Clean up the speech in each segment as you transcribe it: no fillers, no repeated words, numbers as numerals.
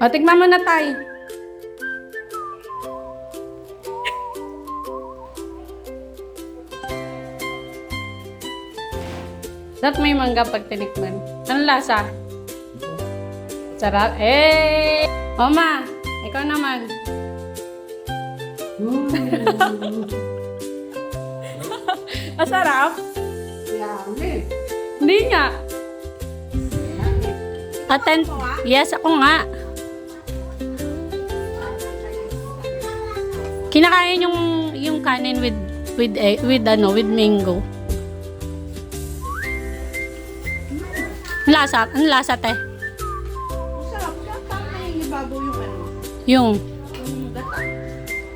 O, tignan mo na tayo. Dapat may mangga pag tinikman. Anong lasa? Sarap. Eh! Oma, ikaw naman. Masarap? Yummy. Hindi nga. Yes, ako nga. Kinakain yung kanin with mango. Ang lasa? Ang lasa, te? Masarap. Dapat may ibabaw yung ano. Yung Gata.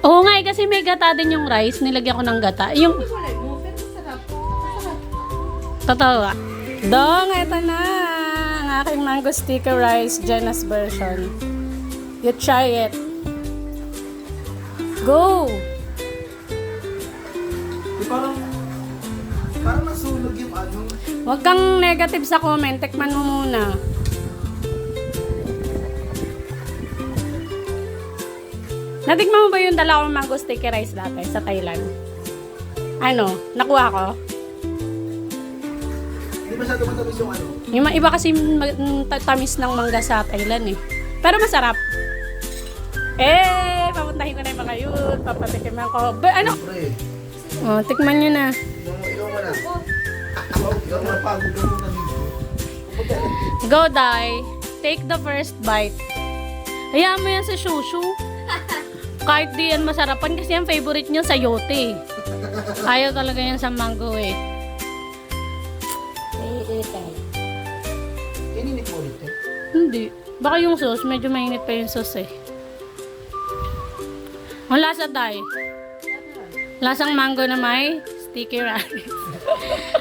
Oo nga eh, kasi may gata din yung rice. Nilagyan ko ng gata. Yung Wala mo, pero masarap. Masarap. totoo ah. Dong, eto na. Ang aking mango sticky rice, Jenna's version. You try it. Go! Parang nasunog yung ano. Huwag kang negative sa comment. Tikman mo muna. Natikman mo ba yung dalawang mango sticky rice dati sa Thailand? Ano? Nakuha ko? Hindi masyado matamis yung ano. Yung iba kasi tamis ng mangga sa Thailand eh. Pero masarap. Eh, papuntahin ko na yung mga yun. Papatikiman ko. Ano? Pre, Oh, tikman nyo na. ikaw mo na. Ikaw mo na pagod mo na dito. Go, Dai. Take the first bite. Hayaan mo yan sa shushu. Kahit di yan masarapan kasi ang favorite niya sayote. Ayaw talaga yan sa mango eh. Ininit mo ulit eh. Hindi. Baka yung sauce, medyo mainit pa yung sauce eh. Ang lasa, Dai. Lasang mango na may sticky rice.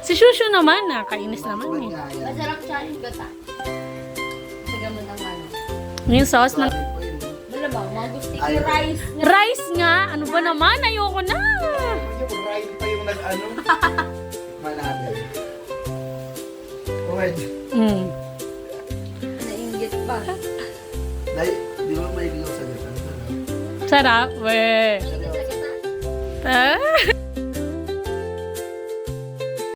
Si Shushu naman, kainis naman eh. Masarap siya yung gata. Sagam mo ng ano. Yung sauce ng Wala ba? Mango sticky rice. rice nga. Ano ba naman? Ayoko na. Yung Ryan pa yung nag-ano. Managay. Okay. Mm. Nainggit pa. Dahil, di ba may ligaw sa gata? Sarap. Weh. Nainggit sa gata. Ah.